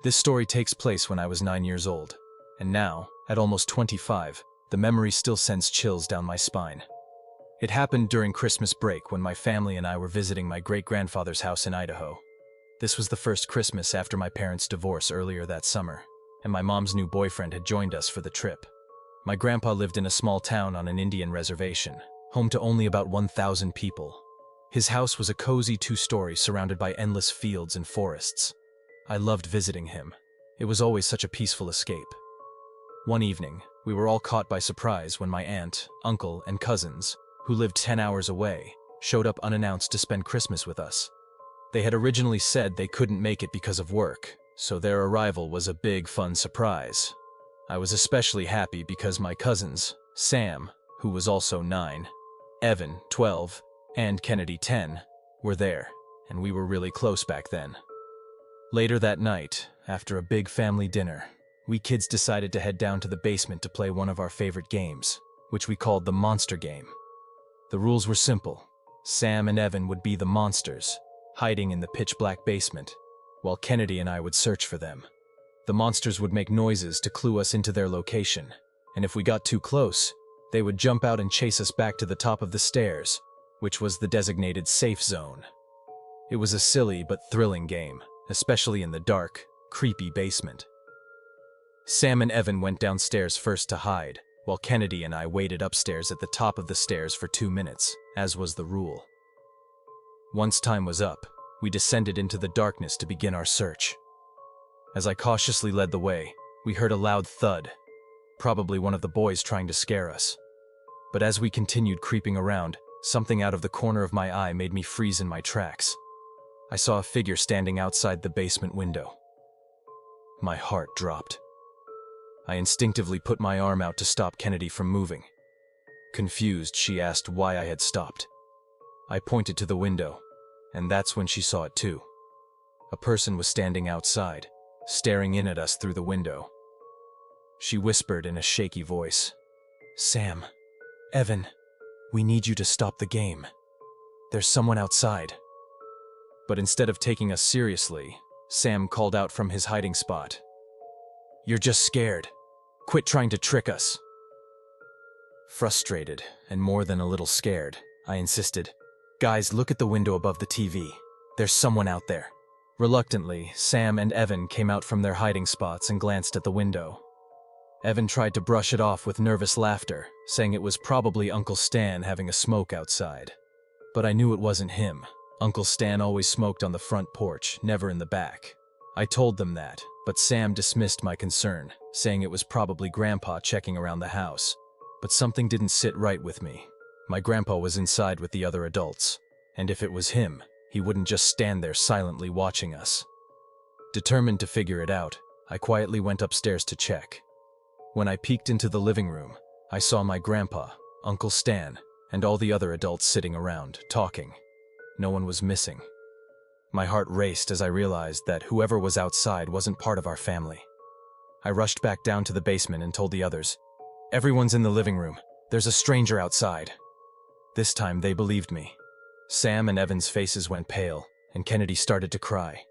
This story takes place when I was 9 years old, and now, at almost 25, the memory still sends chills down my spine. It happened during Christmas break when my family and I were visiting my great-grandfather's house in Idaho. This was the first Christmas after my parents' divorce earlier that summer, and my mom's new boyfriend had joined us for the trip. My grandpa lived in a small town on an Indian reservation, home to only about 1,000 people. His house was a cozy 2-story surrounded by endless fields and forests. I loved visiting him. It was always such a peaceful escape. One evening, we were all caught by surprise when my aunt, uncle, and cousins, who lived 10 hours away, showed up unannounced to spend Christmas with us. They had originally said they couldn't make it because of work, so their arrival was a big, fun surprise. I was especially happy because my cousins, Sam, who was also 9, Evan, 12, and Kennedy, 10, were there, and we were really close back then. Later that night, after a big family dinner, we kids decided to head down to the basement to play one of our favorite games, which we called the monster game. The rules were simple. Sam and Evan would be the monsters, hiding in the pitch-black basement, while Kennedy and I would search for them. The monsters would make noises to clue us into their location, and if we got too close, they would jump out and chase us back to the top of the stairs, which was the designated safe zone. It was a silly but thrilling game, especially in the dark, creepy basement. Sam and Evan went downstairs first to hide, while Kennedy and I waited upstairs at the top of the stairs for 2 minutes, as was the rule. Once time was up, we descended into the darkness to begin our search. As I cautiously led the way, we heard a loud thud, probably one of the boys trying to scare us. But as we continued creeping around, something out of the corner of my eye made me freeze in my tracks. I saw a figure standing outside the basement window. My heart dropped. I instinctively put my arm out to stop Kennedy from moving. Confused, she asked why I had stopped. I pointed to the window, and that's when she saw it too. A person was standing outside, staring in at us through the window. She whispered in a shaky voice, "Sam, Evan, we need you to stop the game. There's someone outside." But instead of taking us seriously, Sam called out from his hiding spot, "You're just scared. Quit trying to trick us." Frustrated, and more than a little scared, I insisted, "Guys, look at the window above the TV. There's someone out there." Reluctantly, Sam and Evan came out from their hiding spots and glanced at the window. Evan tried to brush it off with nervous laughter, saying it was probably Uncle Stan having a smoke outside. But I knew it wasn't him. Uncle Stan always smoked on the front porch, never in the back. I told them that, but Sam dismissed my concern, saying it was probably Grandpa checking around the house. But something didn't sit right with me. My grandpa was inside with the other adults, and if it was him, he wouldn't just stand there silently watching us. Determined to figure it out, I quietly went upstairs to check. When I peeked into the living room, I saw my grandpa, Uncle Stan, and all the other adults sitting around, talking. No one was missing. My heart raced as I realized that whoever was outside wasn't part of our family. I rushed back down to the basement and told the others, "Everyone's in the living room. There's a stranger outside." This time they believed me. Sam and Evan's faces went pale, and Kennedy started to cry.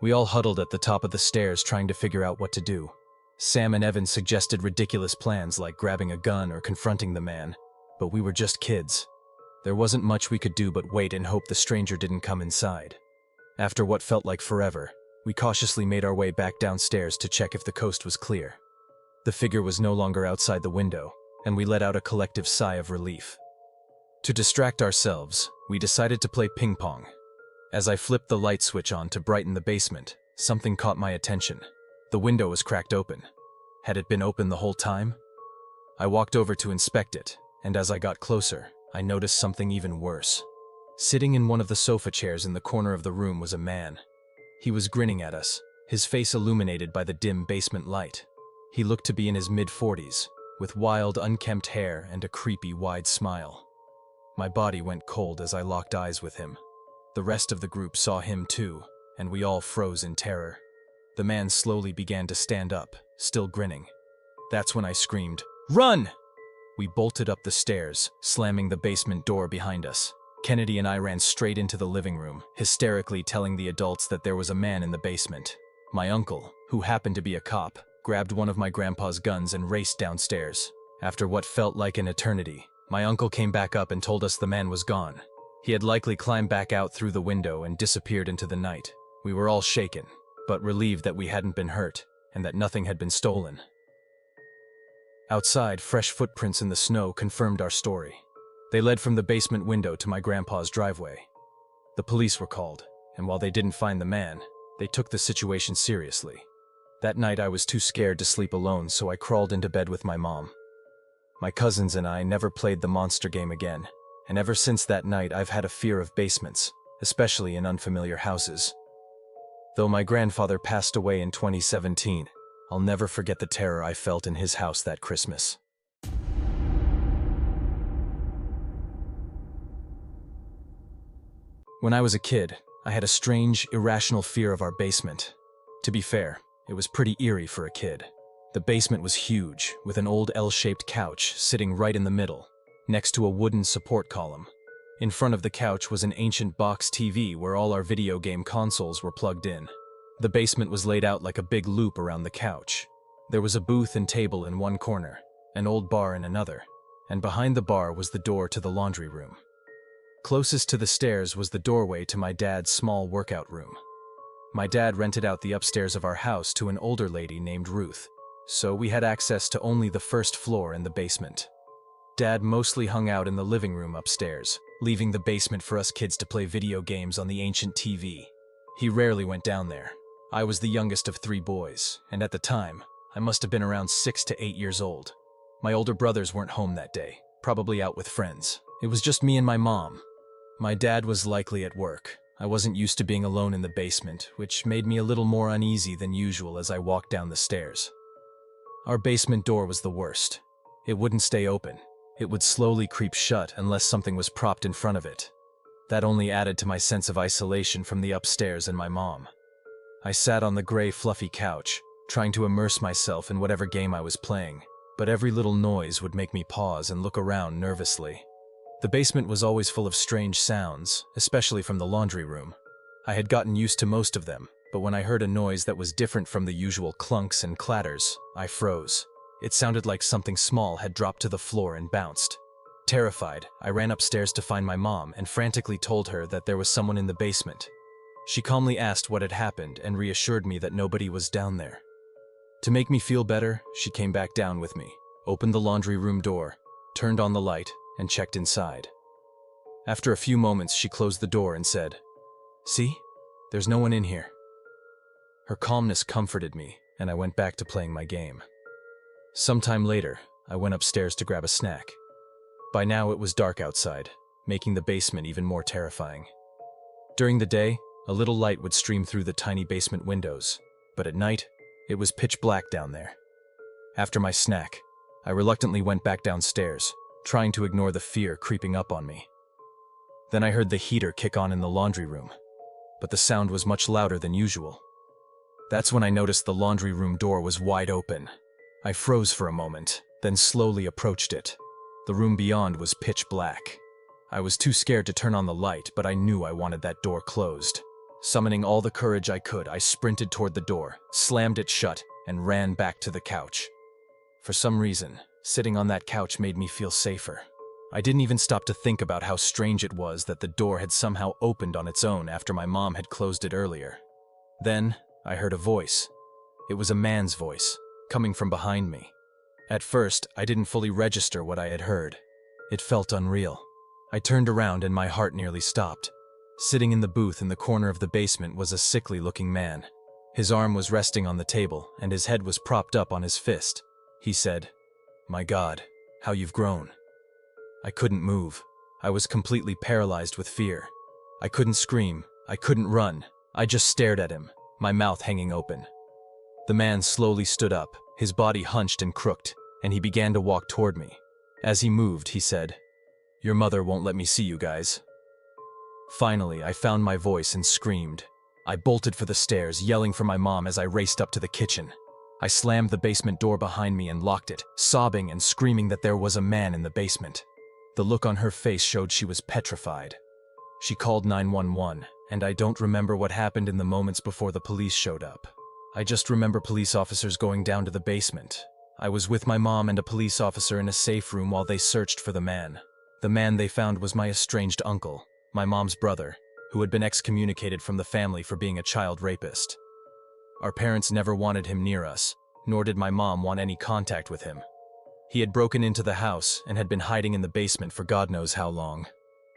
We all huddled at the top of the stairs trying to figure out what to do. Sam and Evan suggested ridiculous plans like grabbing a gun or confronting the man, but we were just kids. There wasn't much we could do but wait and hope the stranger didn't come inside. After what felt like forever, we cautiously made our way back downstairs to check if the coast was clear. The figure was no longer outside the window, and we let out a collective sigh of relief. To distract ourselves, we decided to play ping pong. As I flipped the light switch on to brighten the basement, something caught my attention. The window was cracked open. Had it been open the whole time? I walked over to inspect it, and as I got closer, I noticed something even worse. Sitting in one of the sofa chairs in the corner of the room was a man. He was grinning at us, his face illuminated by the dim basement light. He looked to be in his mid-40s, with wild, unkempt hair and a creepy, wide smile. My body went cold as I locked eyes with him. The rest of the group saw him too, and we all froze in terror. The man slowly began to stand up, still grinning. That's when I screamed, "Run!" We bolted up the stairs, slamming the basement door behind us. Kennedy and I ran straight into the living room, hysterically telling the adults that there was a man in the basement. My uncle, who happened to be a cop, grabbed one of my grandpa's guns and raced downstairs. After what felt like an eternity, my uncle came back up and told us the man was gone. He had likely climbed back out through the window and disappeared into the night. We were all shaken, but relieved that we hadn't been hurt and that nothing had been stolen. Outside, fresh footprints in the snow confirmed our story. They led from the basement window to my grandpa's driveway. The police were called, and while they didn't find the man, they took the situation seriously. That night I was too scared to sleep alone, so I crawled into bed with my mom. My cousins and I never played the monster game again, and ever since that night I've had a fear of basements, especially in unfamiliar houses. Though my grandfather passed away in 2017, I'll never forget the terror I felt in his house that Christmas. When I was a kid, I had a strange, irrational fear of our basement. To be fair, it was pretty eerie for a kid. The basement was huge, with an old L-shaped couch sitting right in the middle, next to a wooden support column. In front of the couch was an ancient box TV where all our video game consoles were plugged in. The basement was laid out like a big loop around the couch. There was a booth and table in one corner, an old bar in another, and behind the bar was the door to the laundry room. Closest to the stairs was the doorway to my dad's small workout room. My dad rented out the upstairs of our house to an older lady named Ruth, so we had access to only the first floor in the basement. Dad mostly hung out in the living room upstairs, leaving the basement for us kids to play video games on the ancient TV. He rarely went down there. I was the youngest of 3 boys, and at the time, I must have been around 6 to 8 years old. My older brothers weren't home that day, probably out with friends. It was just me and my mom. My dad was likely at work. I wasn't used to being alone in the basement, which made me a little more uneasy than usual as I walked down the stairs. Our basement door was the worst. It wouldn't stay open. It would slowly creep shut unless something was propped in front of it. That only added to my sense of isolation from the upstairs and my mom. I sat on the gray, fluffy couch, trying to immerse myself in whatever game I was playing, but every little noise would make me pause and look around nervously. The basement was always full of strange sounds, especially from the laundry room. I had gotten used to most of them, but when I heard a noise that was different from the usual clunks and clatters, I froze. It sounded like something small had dropped to the floor and bounced. Terrified, I ran upstairs to find my mom and frantically told her that there was someone in the basement. She calmly asked what had happened and reassured me that nobody was down there. To make me feel better, she came back down with me, opened the laundry room door, turned on the light, and checked inside. After a few moments, she closed the door and said, "See? There's no one in here." Her calmness comforted me, and I went back to playing my game. Sometime later, I went upstairs to grab a snack. By now it was dark outside, making the basement even more terrifying. During the day, a little light would stream through the tiny basement windows, but at night, it was pitch black down there. After my snack, I reluctantly went back downstairs, trying to ignore the fear creeping up on me. Then I heard the heater kick on in the laundry room, but the sound was much louder than usual. That's when I noticed the laundry room door was wide open. I froze for a moment, then slowly approached it. The room beyond was pitch black. I was too scared to turn on the light, but I knew I wanted that door closed. Summoning all the courage I could, I sprinted toward the door, slammed it shut, and ran back to the couch. For some reason, sitting on that couch made me feel safer. I didn't even stop to think about how strange it was that the door had somehow opened on its own after my mom had closed it earlier. Then, I heard a voice. It was a man's voice, coming from behind me. At first, I didn't fully register what I had heard. It felt unreal. I turned around and my heart nearly stopped. Sitting in the booth in the corner of the basement was a sickly-looking man. His arm was resting on the table, and his head was propped up on his fist. He said, "My God, how you've grown." I couldn't move. I was completely paralyzed with fear. I couldn't scream. I couldn't run. I just stared at him, my mouth hanging open. The man slowly stood up, his body hunched and crooked, and he began to walk toward me. As he moved, he said, "Your mother won't let me see you guys." Finally, I found my voice and screamed. I bolted for the stairs, yelling for my mom as I raced up to the kitchen. I slammed the basement door behind me and locked it, sobbing and screaming that there was a man in the basement. The look on her face showed she was petrified. She called 911, and I don't remember what happened in the moments before the police showed up. I just remember police officers going down to the basement. I was with my mom and a police officer in a safe room while they searched for the man. The man they found was my estranged uncle, my mom's brother, who had been excommunicated from the family for being a child rapist. Our parents never wanted him near us, nor did my mom want any contact with him. He had broken into the house and had been hiding in the basement for God knows how long.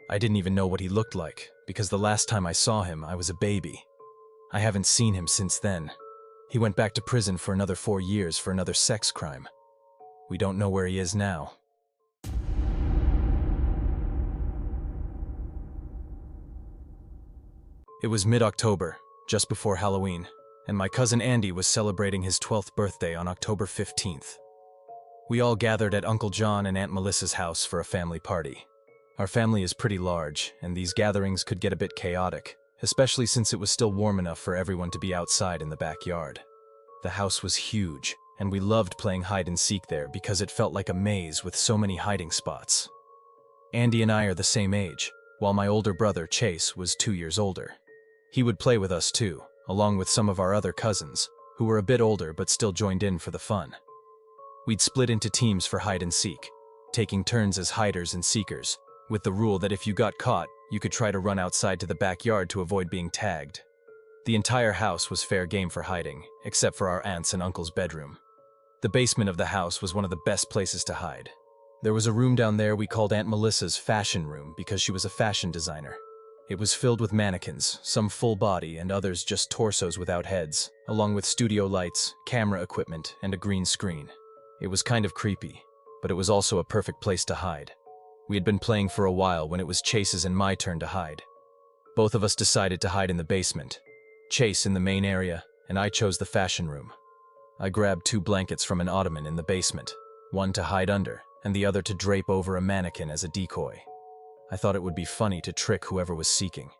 I didn't even know what he looked like, because the last time I saw him, I was a baby. I haven't seen him since then. He went back to prison for another 4 years for another sex crime. We don't know where he is now. It was mid-October, just before Halloween, and my cousin Andy was celebrating his 12th birthday on October 15th. We all gathered at Uncle John and Aunt Melissa's house for a family party. Our family is pretty large, and these gatherings could get a bit chaotic, especially since it was still warm enough for everyone to be outside in the backyard. The house was huge, and we loved playing hide-and-seek there because it felt like a maze with so many hiding spots. Andy and I are the same age, while my older brother, Chase, was 2 years older. He would play with us too, along with some of our other cousins, who were a bit older but still joined in for the fun. We'd split into teams for hide-and-seek, taking turns as hiders and seekers, with the rule that if you got caught, you could try to run outside to the backyard to avoid being tagged. The entire house was fair game for hiding, except for our aunt's and uncle's bedroom. The basement of the house was one of the best places to hide. There was a room down there we called Aunt Melissa's fashion room because she was a fashion designer. It was filled with mannequins, some full body and others just torsos without heads, along with studio lights, camera equipment, and a green screen. It was kind of creepy, but it was also a perfect place to hide. We had been playing for a while when it was Chase's and my turn to hide. Both of us decided to hide in the basement. Chase in the main area, and I chose the fashion room. I grabbed 2 blankets from an ottoman in the basement, one to hide under, and the other to drape over a mannequin as a decoy. I thought it would be funny to trick whoever was seeking,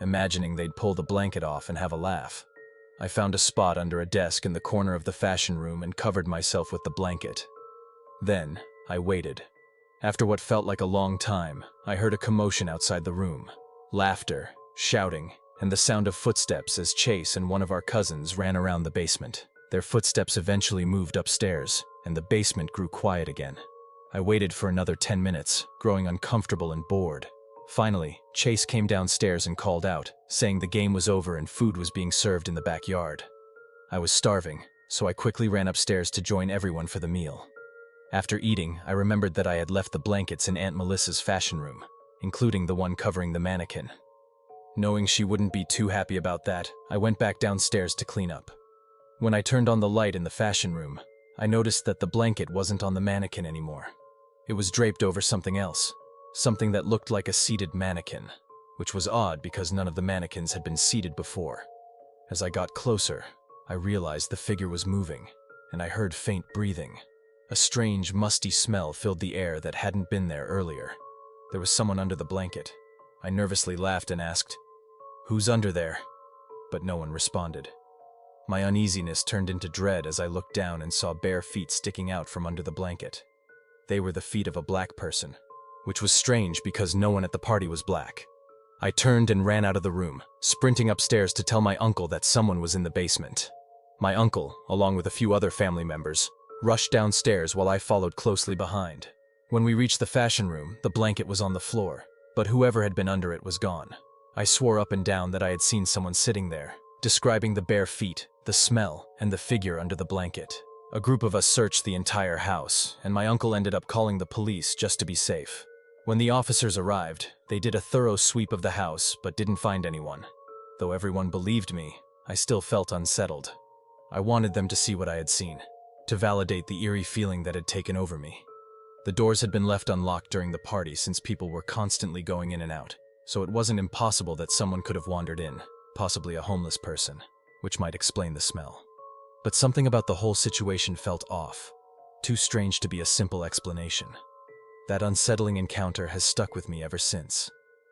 imagining they'd pull the blanket off and have a laugh. I found a spot under a desk in the corner of the fashion room and covered myself with the blanket. Then, I waited. After what felt like a long time, I heard a commotion outside the room. Laughter, shouting, and the sound of footsteps as Chase and one of our cousins ran around the basement. Their footsteps eventually moved upstairs, and the basement grew quiet again. I waited for another 10 minutes, growing uncomfortable and bored. Finally, Chase came downstairs and called out, saying the game was over and food was being served in the backyard. I was starving, so I quickly ran upstairs to join everyone for the meal. After eating, I remembered that I had left the blankets in Aunt Melissa's fashion room, including the one covering the mannequin. Knowing she wouldn't be too happy about that, I went back downstairs to clean up. When I turned on the light in the fashion room, I noticed that the blanket wasn't on the mannequin anymore. It was draped over something else, something that looked like a seated mannequin, which was odd because none of the mannequins had been seated before. As I got closer, I realized the figure was moving, and I heard faint breathing. A strange, musty smell filled the air that hadn't been there earlier. There was someone under the blanket. I nervously laughed and asked, "Who's under there?" But no one responded. My uneasiness turned into dread as I looked down and saw bare feet sticking out from under the blanket. They were the feet of a black person, which was strange because no one at the party was black. I turned and ran out of the room, sprinting upstairs to tell my uncle that someone was in the basement. My uncle, along with a few other family members, rushed downstairs while I followed closely behind. When we reached the fashion room, the blanket was on the floor, but whoever had been under it was gone. I swore up and down that I had seen someone sitting there, describing the bare feet, the smell, and the figure under the blanket. A group of us searched the entire house, and my uncle ended up calling the police just to be safe. When the officers arrived, they did a thorough sweep of the house but didn't find anyone. Though everyone believed me, I still felt unsettled. I wanted them to see what I had seen, to validate the eerie feeling that had taken over me. The doors had been left unlocked during the party since people were constantly going in and out, so it wasn't impossible that someone could have wandered in, possibly a homeless person, which might explain the smell. But something about the whole situation felt off, too strange to be a simple explanation. That unsettling encounter has stuck with me ever since,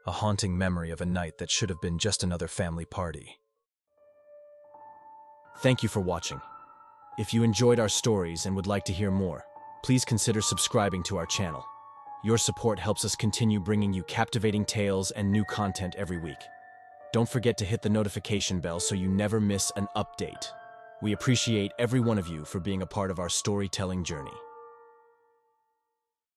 a haunting memory of a night that should have been just another family party. Thank you for watching. If you enjoyed our stories and would like to hear more, please consider subscribing to our channel. Your support helps us continue bringing you captivating tales and new content every week. Don't forget to hit the notification bell so you never miss an update. We appreciate every one of you for being a part of our storytelling journey.